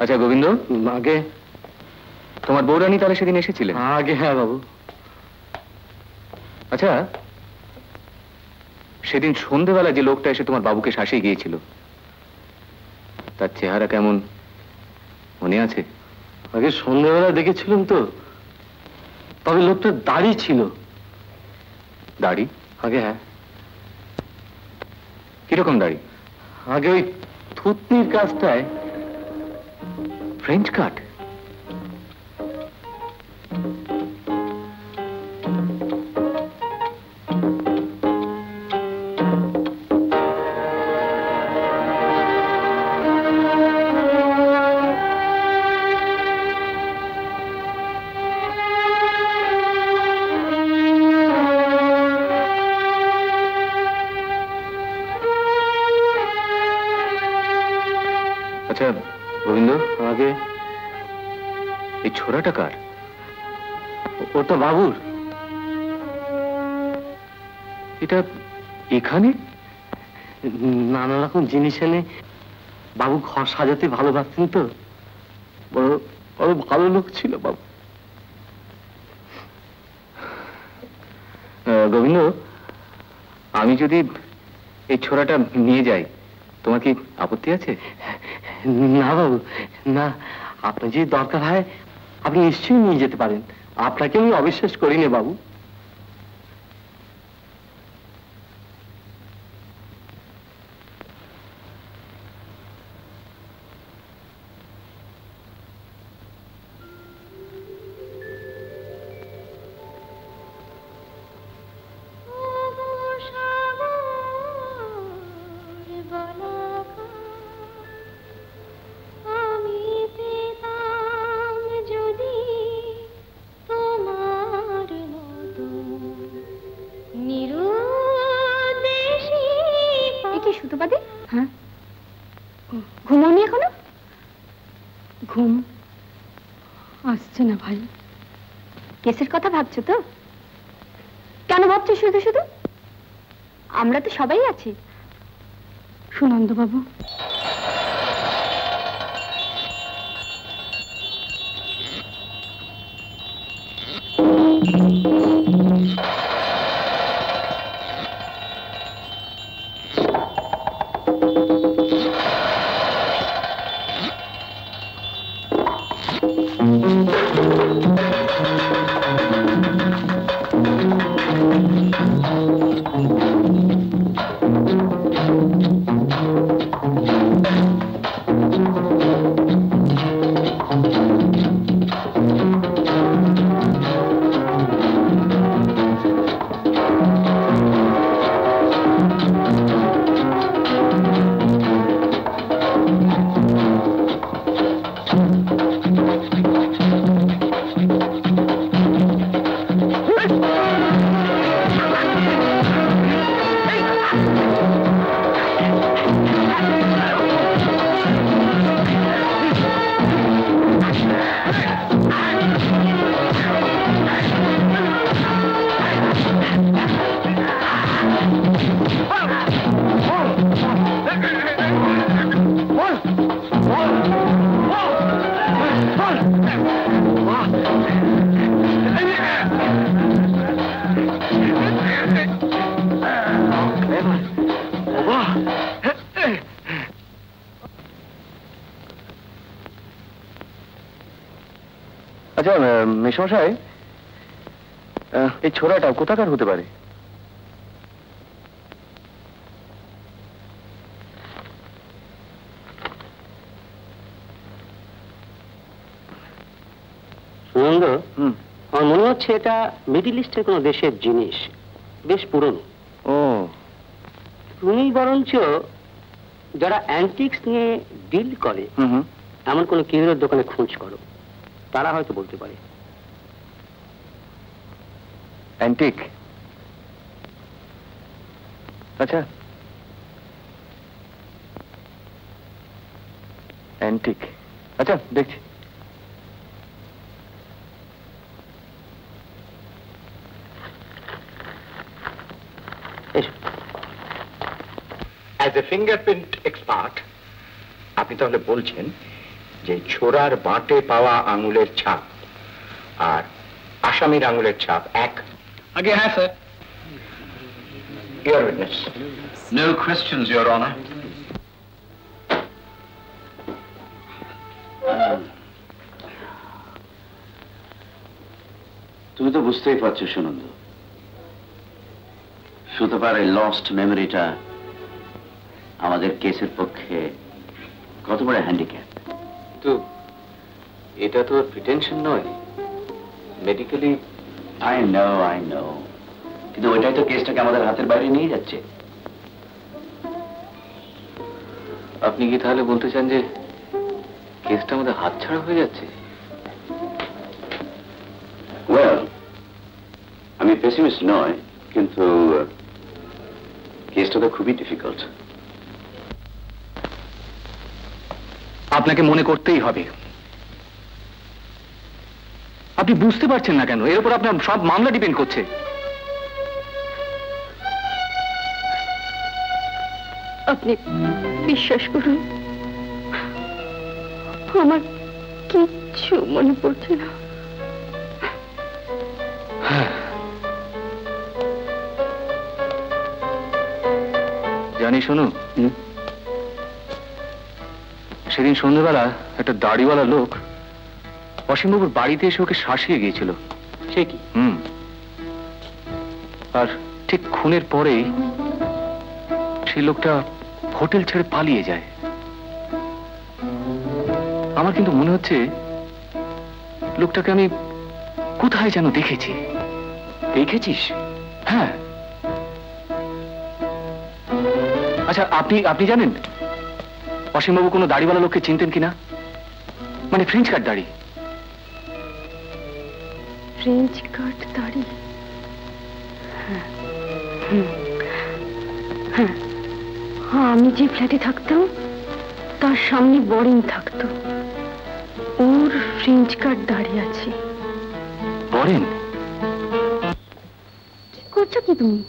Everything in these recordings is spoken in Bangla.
আচ্ছা গোবিন্দ, আগে তোমার বৌরানী তাহলে সেদিন এসেছিলেন? আগে হ্যাঁ বাবু। আচ্ছা, সেদিন সন্ধেবেলা যে লোকটা এসে তোমার বাবুকে শাসিয়ে গিয়েছিল, তার চেহারা কেমন মনে আছে? আগে সন্ধ্যেবেলা দেখেছিলাম তো, তবে লোকটা দাড়ি ছিল। দাড়ি? আগে হ্যাঁ। কিরকম দাড়ি? আগে ওই থুতনির কাজটায় ফ্রেঞ্চ কাট। আচ্ছা গোবিন্দ, আগে এই ছোড়াটা কার? ওটা বাবুর। এটা এখানে? নানা রকম জিনিস এনে বাবু ঘর সাজাতে ভালোবাসতেন তো, বড় বড় ভালো লোক ছিল বাবু। গোবিন্দ, আমি যদি এই ছোড়াটা নিয়ে যাই, তোমার কি আপত্তি আছে? না বাবু না, আপনার যদি দরকার হয় আপনি নিশ্চয়ই নিয়ে যেতে পারেন। আপনাকে আমি অবিশ্বাস করি না বাবু। ঘুমোনি এখনো? ঘুম আসছে না ভাই। কেসের কথা ভাবছো তো? কেন ভাবছো শুধু শুধু? আমরা তো সবাই আছি। সুনন্দ বাবু, আচ্ছা মেশমশাই, এই ছোড়াটা কোথাকার হতে পারে? সুনন্দ, আমার মনে হচ্ছে এটা মিডিল ইস্টের কোনো দেশের জিনিস, বেশ পুরনো। ও, তুমি বরঞ্চ যারা অ্যান্টিক্স নিয়ে ডিল করে এমন কোন কিউরের দোকানে খোঁজ করো, তারা হয়তো বলতে পারে। অ্যান্টিক? আচ্ছা, অ্যান্টিক, আচ্ছা দেখছি। As a fingerprint expert, আপনি তাহলে বলছেন যে ছোড়ার বাঁটে পাওয়া আঙুলের ছাপ আর আসামির আঙুলের ছাপ এক? আগে হ্যাঁ sir. Your witness. No questions, Your Honor. তুমি তো বুঝতেই পারছো সুনন্দ, সুতপার এই লস্ট মেমোরিটা আমাদের কেসের পক্ষে কত বড় হ্যান্ডিক্যাপ। তো এটা তো প্রিটেনশন নয়, মেডিকেলি। আই নো, কিন্তু ওইটাই তো কেসটাকে আমাদের হাতের বাইরে নিয়ে যাচ্ছে। আপনি কি তাহলে বলতে চান যে কেসটা আমাদের হাতছাড়া হয়ে যাচ্ছে? ওয়েল, আমি পেসিমিস্ট নয়, কিন্তু কেসটা তো খুবই ডিফিকাল্ট। আপনাকে মনে করতেই হবে। আপনি বুঝতে পারছেন না কেন? এর উপর আপনার সব মামলা ডিপেন্ড করছে। আপনি বিশ্বাস করুন, আমার কিচ্ছু মনে পড়ছে না। জানি শোনো, সেদিন সন্ধ্যেবেলা একটা দাড়িওয়ালা লোক অসীমবাবুর বাড়িতে এসে ওকে শাসিয়ে গিয়েছিল। সে কি? আর ঠিক খুনের পরেই সেই লোকটা হোটেল ছেড়ে পালিয়ে যায়। আমার কিন্তু মনে হচ্ছে লোকটাকে আমি কোথায় যেন দেখেছি। দেখেছিস? হ্যাঁ। আচ্ছা, আপনি জানেন অসীমবাবু কোনো দাড়িওয়ালা লোককে চিনতেন কিনা? মানে ফ্রেঞ্চ কাট দাড়ি। ফ্রেঞ্চ কাট দাড়ি? হ্যাঁ, আমি যে ফ্ল্যাটে থাকতাম তার সামনে বোরিং থাকতো, ওর ফ্রেঞ্চ কাট দাড়ি আছে। বরেন? কি করছো কি তুমি?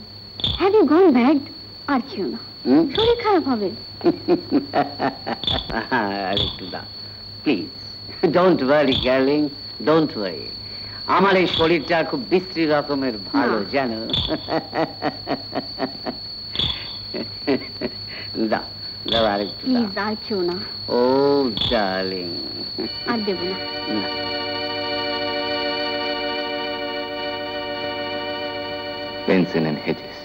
Have you gone bad? আর কেউ না, শরীর খারাপ হবে। আর একটু দাও please. Don't worry darling, don't worry. আমার এই শরীরটা খুব বিশ্রী রকমের ভালো, জানো। দাও দাও আর একটু দাও। প্লিজ, আর কেউ না। ও ডার্লিং, আর দেবো না। Pencil and hedges.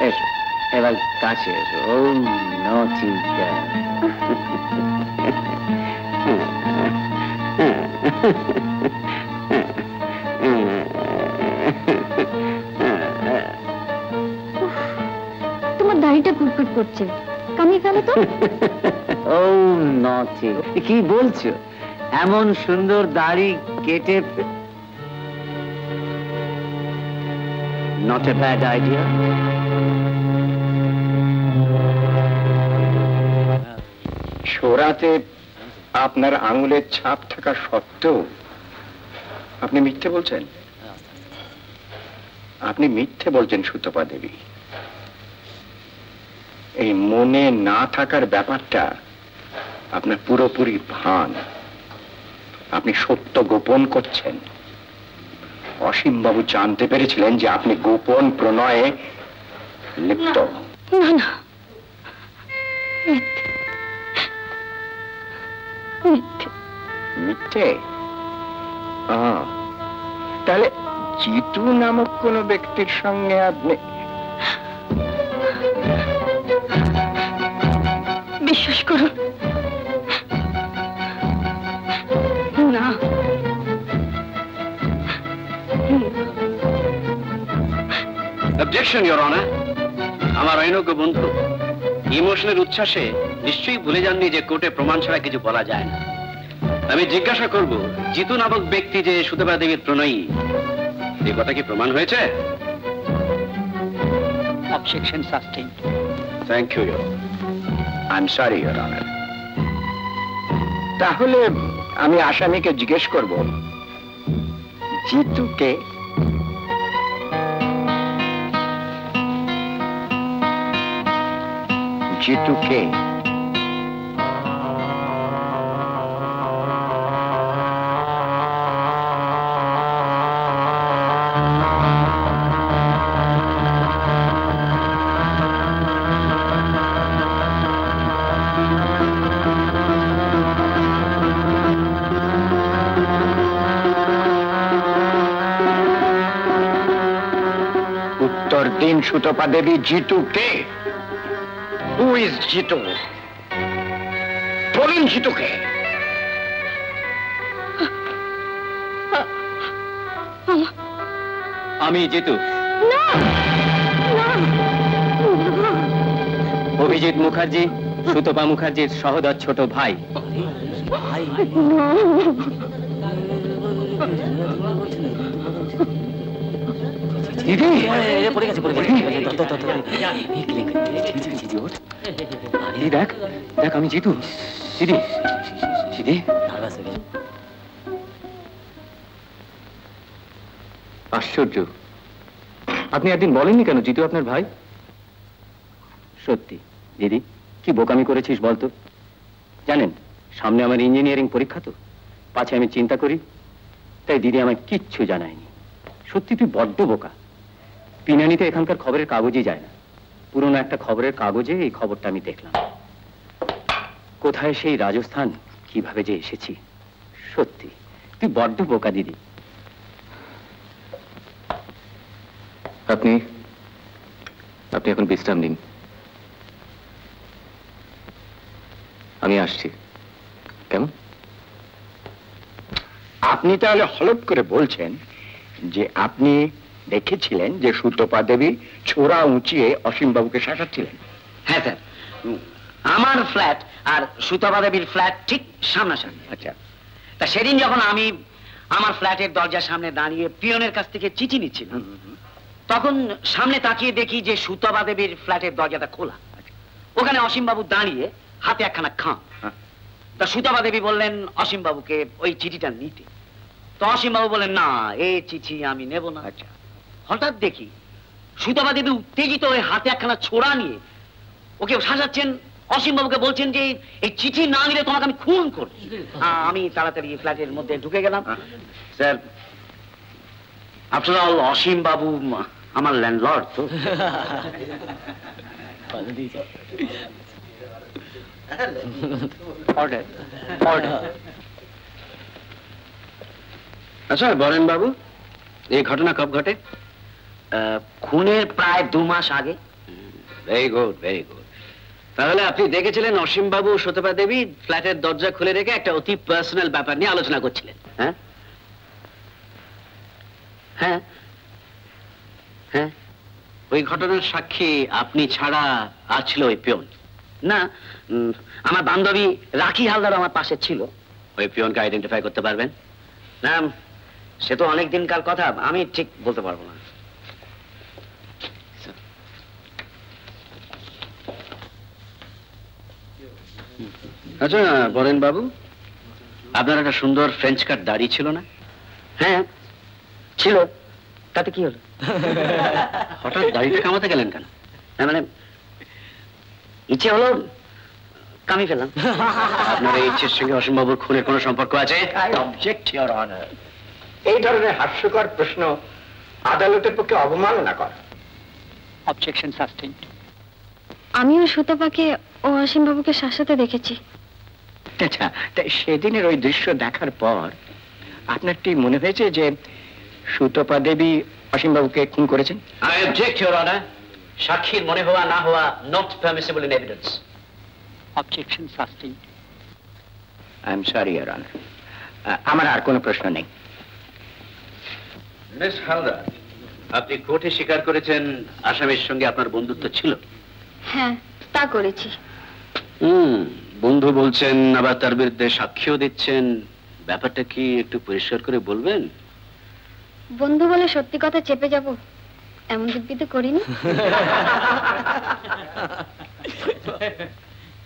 এসো এবার কাছে এসো। ও নটি গার্ল। তোমার দাড়িটা কুটকুট করছে, কামিয়ে ফেলো তো। ও নটি, কি বলছো? এমন সুন্দর দাড়ি কেটে? Not a bad idea. ছোড়াতে আপনার আঙুলের ছাপ থাকা সত্ত্বেও আপনি মিথ্যে বলছেন? আপনি মিথ্যে বলছেন সুতপা দেবী। এই মনে না থাকার ব্যাপারটা আপনার পুরোপুরি ভান। আপনি সত্য গোপন করছেন। অসীমবাবু জানতে পেরেছিলেন যে আপনি গোপন প্রণয়ে লিপ্ত। না না, মিথ্যে। মিথ্যে? তাহলে জিতু নামক কোন ব্যক্তির সঙ্গে আপনি? বিশ্বাস করুন, না। Objection, your honour. আমার অযোগ্য বন্ধু ইমোশনের উচ্ছ্বাসে নিশ্চয়ই ভুলে যাননি যে কোর্টে প্রমাণ ছাড়া কিছু বলা যায় না। আমি জিজ্ঞাসা করব, জিতু নামক ব্যক্তি যে সুতপা দেবীর প্রণয়ী, এই কথা কি প্রমাণ হয়েছে? Objection sustained. Thank you, I am sorry, your honour. তাহলে আমি আসামিকে জিজ্ঞেস করব, জিতুকে জিতুকে পরদিন সুতপা দেবী জিতু কে? Who is Jitu? বলুন জিতু কে? আমি জিতু। অভিজিৎ মুখার্জি সুতপা মুখার্জির সহোদর ছোট ভাই। দিদি দেখ দেখ আমি জিতু। দিদি দিদি আশ্চর্য, আপনি একদিন বলেননি কেন জিতু আপনার ভাই? সত্যি দিদি, কি বোকামি করেছিস বলতো? জানেন সামনে আমার ইঞ্জিনিয়ারিং পরীক্ষা, তো পাছে আমি চিন্তা করি, তাই দিদি আমায় কিচ্ছু জানায়নি। সত্যি তুই বড্ড বোকা। পিনানিতে এখানকার খবরের কাগজই যায় না, পুরনো একটা খবরের কাগজে এই খবরটা আমি দেখলাম। কোথায় সেই রাজস্থান, কিভাবে যে এসেছি। সত্যি তুই বড্ড বোকা দিদি। আপনি আপনি এখন বিশ্রাম নিন, আমি আসছি। কেমন? আপনি তাহলে হলপ করে বলছেন যে আপনি দেখেছিলেন যে সুতপা দেবী ছোড়া উঁচিয়ে অসীমবাবুকে শাসাচ্ছিলেন? হ্যাঁ স্যার, আমার ফ্ল্যাট আর সুতপা দেবীর ফ্ল্যাট ঠিক সামনাসামনি। আচ্ছা, তা সেদিন যখন আমি আমার ফ্ল্যাটের দরজার সামনে দাঁড়িয়ে পিয়নের কাছ থেকে চিঠি নিচ্ছিলাম, তখন সামনে তাকিয়ে দেখি যে সুতপা দেবীর ফ্ল্যাটের দরজাটা খোলা। ওখানে অসীমবাবু দাঁড়িয়ে হাতে একখানা খাম। তা সুতপা দেবী বললেন অসীমবাবুকে ওই চিঠিটা নিতে। তো অসীমবাবু বললেন না, এই চিঠি আমি নেব না। আচ্ছা। হঠাৎ দেখি সুতপা দেবী উত্তেজিত হয়ে হাতে একখানা ছোড়া নিয়ে ওকে শাসাচ্ছেন। অসীমবাবুকে বলছেন যে এই চিঠি না নিলে তোমাকে আমি খুন করব। আমি তাড়াতাড়ি ফ্ল্যাটের মধ্যে ঢুকে গেলাম। স্যার, আফটার অল অসীমবাবু আমার ল্যান্ডলর্ড তো। Order order. আচ্ছা বরেন বাবু, এই ঘটনা কব ঘটে? খুনের প্রায় 2 মাস আগে। Very good, very good. তাহলে আপনি দেখেছিলেন অসীমবাবু সুতপা দেবী ফ্ল্যাটের দরজা খুলে রেখে একটা অতি পার্সোনাল ব্যাপার নিয়ে আলোচনা করছিলেন। হ্যাঁ হ্যাঁ হ্যাঁ। ওই ঘটনার সাক্ষী আপনি ছাড়া আর ছিল ওই পিয়ন? না, আমার বান্ধবী রাখি হালদার আমার পাশে ছিল। ওই পিয়নকে আইডেন্টিফাই করতে পারবেন? না, সে তো অনেক দিনকার কথা, আমি ঠিক বলতে পারবো না। আচ্ছা বরেন বাবু, আপনার একটা সুন্দর ফ্রেঞ্চ কাট দাড়ি ছিল না? হ্যাঁ ছিল, তাতে কি হলো? হঠাৎ দাড়িটা কামাতে গেলেন কেন? না মানে ইচ্ছে হলো, কামি ফেললাম। আপনার এই ইচ্ছের সঙ্গে অসীমবাবুর খুনের কোনো সম্পর্ক আছে? I object your honour. এই ধরনের হাস্যকর প্রশ্ন আদালতের পক্ষে অবমাননা করা। Objection sustained. আমিও সুতপাকে ও অসীমবাবুকে শাসাতে দেখেছি। আচ্ছা, তাই সেদিনের ওই দৃশ্য দেখার পর আপনার কি মনে হয়েছে যে সুতপা দেবী অসীমবাবুকে খুন করেছেন? I object your honour. সাক্ষীর মনে হওয়া না হওয়া not permissible in evidence. Objection sustained. I am sorry your honour, আমার আর কোনো প্রশ্ন নেই। মিস হালদার, আপনি কোর্টে স্বীকার করেছেন আসামির সঙ্গে আপনার বন্ধুত্ব ছিল? হ্যাঁ, তা করেছি। বন্ধু বলছেন, আবার তার বিরুদ্ধে সাক্ষ্য দিচ্ছেন। ব্যাপারটা কি একটু পরিষ্কার করে বলবেন? বন্ধু বলে সত্যি কথা চেপে যাব এমন দিব্যি তো করিনি।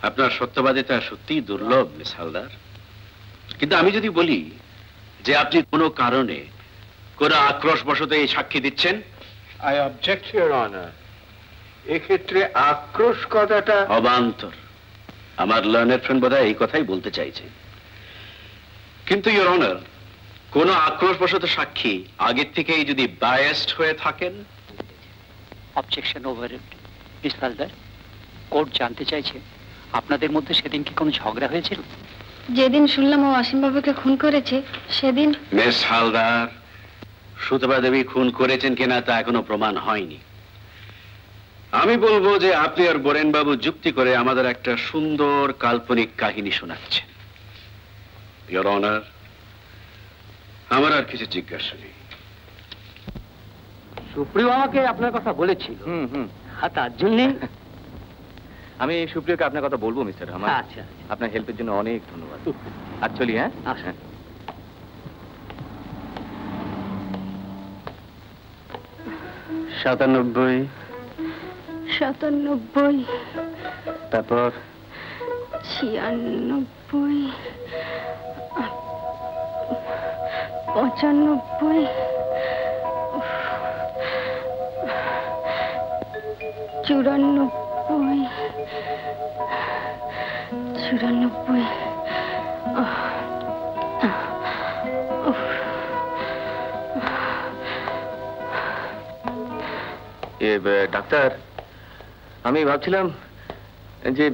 আপনার সত্যবাদিতা সত্যিই দুর্লভ মিস হালদার। কিন্তু আমি যদি বলি যে আপনি কোনো কারণে কোনো আক্রোশবশত এই সাক্ষী দিচ্ছেন? I object your honour. এক্ষেত্রে আক্রোশ কথাটা অবান্তর। আমার লার্নের ফ্রেন্ড বোধহয় এই কথাই বলতে চাইছে। কিন্তু ইওর অনার, কোন আক্রোশবশত সাক্ষী আগের থেকেই যদি বায়াসড হয়ে থাকেন? Objection overruled. Miss Haldar, court জানতে চাইছে আপনাদের মধ্যে সেদিন কি কোনো ঝগড়া হয়েছিল? যেদিন শুনলাম ও অসীমবাবুকে খুন করেছে সেদিন। মিস হালদার, সুতপা দেবী খুন করেছেন কিনা তা এখনো প্রমাণ হয়নি। আমি বলবো যে আপনি আর বরেন বাবু যুক্তি করে আমাদের একটা সুন্দর কাল্পনিক কাহিনী শোনাচ্ছেন। ইওর অনার, আমার আর কিছু জিজ্ঞাসা নেই। সুপ্রিয় আমাকে আপনার কথা বলেছিল, তার জন্য আমি সুপ্রিয়কে আপনার কথা বলবো মিস্টার রহমান। আচ্ছা, আপনার হেল্পের জন্য অনেক ধন্যবাদ। আর চলি। হ্যাঁ, আচ্ছা। 97, 97, তারপর 96, 95, 94, 94, ডাক্তার, আমি ভাবছিলাম যে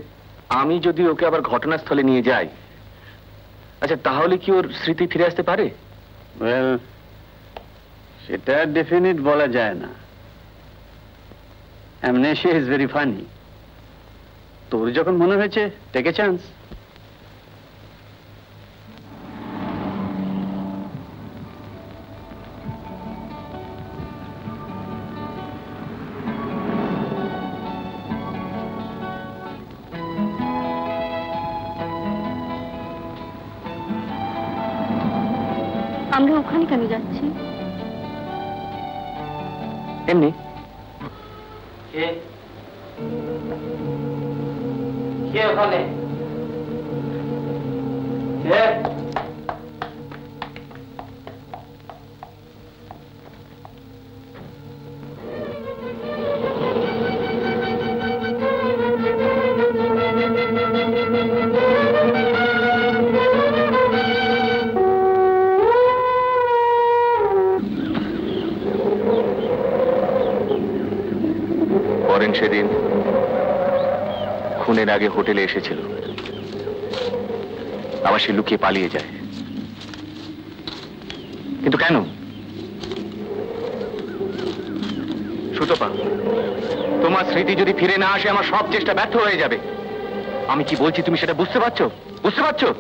আমি যদি ওকে আবার ঘটনাস্থলে নিয়ে যাই, আচ্ছা তাহলে কি ওর স্মৃতি ফিরে আসতে পারে? সেটা ডেফিনিট বলা যায় না। Amnesia is very funny. তোর যখন মনে হয়েছে, টেক এ চান্স। আমরা ওখানে কেন যাচ্ছি? এমনি। কে ওখানে? বরেন সেদিন খুনের আগে হোটেলে এসেছিল, আবার সে লুকিয়ে পালিয়ে যায়। কিন্তু কেন? সুতপা, তোমার স্মৃতি যদি ফিরে না আসে আমার সব চেষ্টা ব্যর্থ হয়ে যাবে। আমি কি বলছি তুমি সেটা বুঝতে পারছো? বুঝতে পারছো?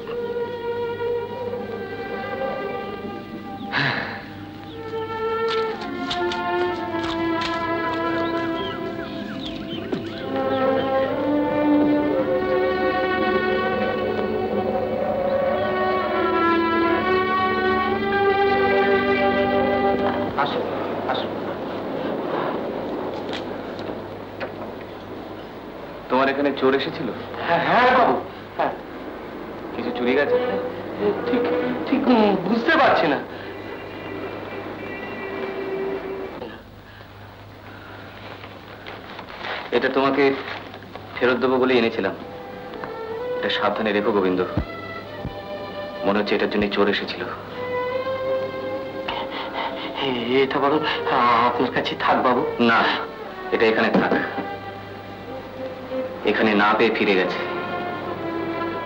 তোমার এখানে চোর এসেছিল? হ্যাঁ বাবু, হ্যাঁ। কিছু চুরি গেছে? ঠিক ঠিক বুঝতে পারছি না। এটা তোমাকে ফেরত দেবো বলে এনেছিলাম। এটা সাবধানে রেখো গোবিন্দ, মনে হচ্ছে এটার জন্য চোর এসেছিল। এটা বরং আপনার কাছে থাক বাবু। না, এটা এখানে থাক। এখানে না পেয়ে ফিরে গেছে,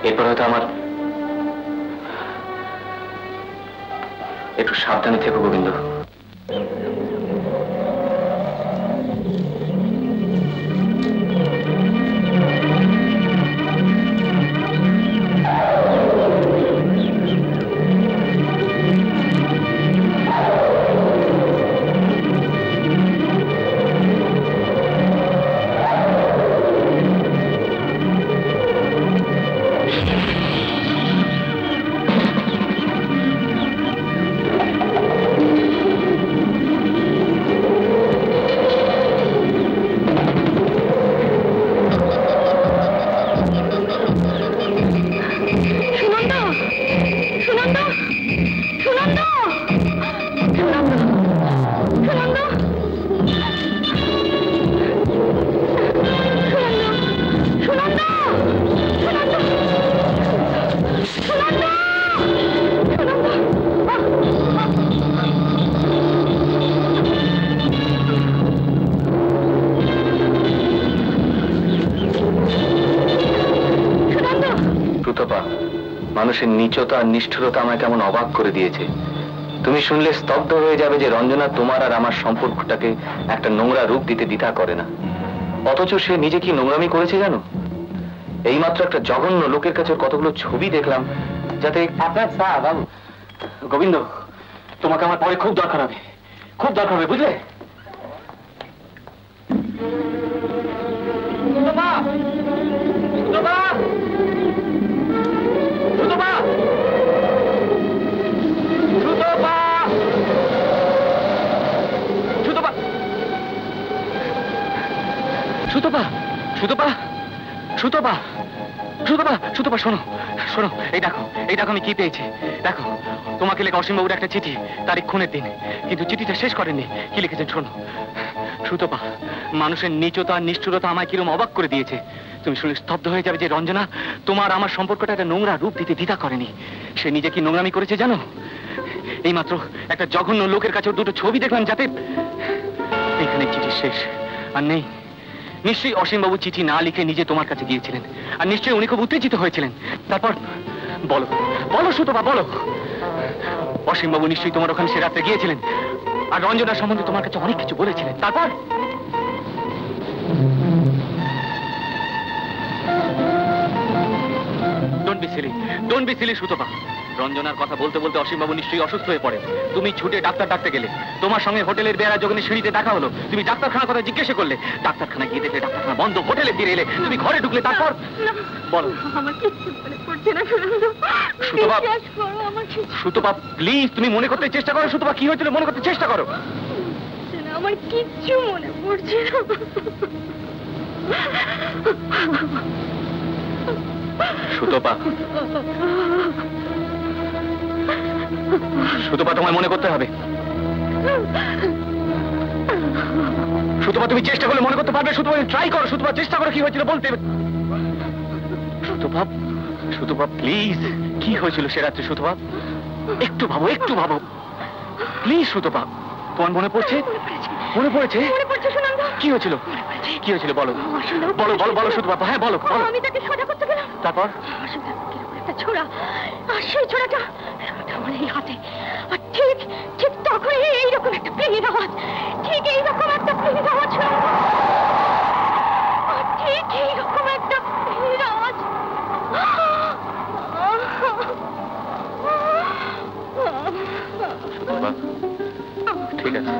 এরপর হয়তো আমার। একটু সাবধানে থেকো গোবিন্দ। মানুষের নীচতা আর নিষ্ঠুরতা আমায় কেমন অবাক করে দিয়েছে। তুমি শুনলে স্তব্ধ হয়ে যাবে যে রঞ্জনা তোমার আর আমার সম্পর্কটাকে একটা নোংরা রূপ দিতে দ্বিধা করে না। অথচ সে নিজে কি নোংরামি করেছে জানো? এইমাত্র একটা জঘন্য লোকের কাছে ওর কতগুলো ছবি দেখলাম, যাতে আপনার স্যার বাবু। গোবিন্দ, তোমাকে আমার পরে খুব দরকার হবে, খুব দরকার হবে, বুঝলে? সুতপা! সুতপা! সুতপা! সুতপা! সুতপা! সুতপা! সুতপা! সুতপা! সুতপা! সুতপা, শোনো, শোনো, এই দেখো, এই দেখো আমি কি পেয়েছি। দেখো, তোমাকে লেখা অসীমবাবুর একটা চিঠি, তারিখ খুনের দিন, কিন্তু চিঠিটা শেষ করেননি। কি লিখেছেন শোনো। সুতপা, মানুষের নীচতা নিষ্ঠুরতা আমায় কিরম অবাক করে দিয়েছে। তুমি শুনে স্তব্ধ হয়ে যাবে যে রঞ্জনা তোমার আমার সম্পর্কটা একটা নোংরা রূপ দিতে দ্বিধা করেনি। সে নিজে কি নোংরামি করেছে জানো? এইমাত্র একটা জঘন্য লোকের কাছে ওর দুটো ছবি দেখলাম, যাতে এখানে চিঠি শেষ আর নেই। নিশ্চয়ই অসীমবাবু চিঠি না লিখে নিজে তোমার কাছে গিয়েছিলেন, আর নিশ্চয়ই উনি খুব উত্তেজিত হয়েছিলেন। তারপর বলো, বলো সুতপা, বলো। অসীমবাবু নিশ্চয়ই তোমার ওখানে সে রাত্রে গিয়েছিলেন, আর রঞ্জনার সম্বন্ধে তোমার কাছে অনেক কিছু বলেছিলেন। তারপর ডোন্ট বি সিলি সুতপা। রঞ্জনার কথা বলতে বলতে অসীমবাবু নিশ্চয়ই অসুস্থ হয়ে পড়ে। তুমি ছুটে ডাক্তার ডাকতে গেলে, তোমার সঙ্গে হোটেলের বেড়া যোগনে সিঁড়িতে দেখা হলো, তুমি ডাক্তারখানার কথা জিজ্ঞেস করলে, ডাক্তারখানা গিয়ে দেখলে ডাক্তারখানা বন্ধ, হোটেলে ফিরে এলে, তুমি ঘরে ঢুকলে, তারপর বলো। আমার কিচ্ছু মনে পড়ছে না সুনন্দ। সুতপা, বিশ্বাস করো, আমার কিছু সুতপা প্লিজ, তুমি মনে করতে চেষ্টা করো। সুতপা, কি হয়েছিল মনে করতে চেষ্টা করো। পড়ছে না, আমার কিচ্ছু মনে পড়ছে না। সুতপা, সুতপা, তোমায় মনে করতে হবে। সুতপা, তুমি চেষ্টা করলে মনে করতে পারবে। সুতপা, ট্রাই করো। সুতপা, চেষ্টা করো কি হয়েছিল বলতে। সুতপা, সুতপা প্লিজ, কি হয়েছিল সে রাত্রে? সুতপা, একটু ভাবো, একটু ভাবো প্লিজ। সুতপা, তোমার মনে পড়ছে? মনে পড়েছে? মনে পড়ছে সুনন্দ। কি হয়েছিল? কি হয়েছিল বলো, বলো, বলো, বলো সুতপা। হ্যাঁ বলো, বলো। আমি তাকে সোজা করতে গেলাম, তারপর একটা ছোড়া, আর সেই ছোড়াটা আমার এই হাতে, আর ঠিক ঠিক তখনই এইরকম একটা প্লেনের আওয়াজ, ঠিক এইরকম একটা প্লেনের আওয়াজ, আর ঠিক এইরকম একটা প্লেনের আওয়াজ। সুতপা, ঠিক আছে।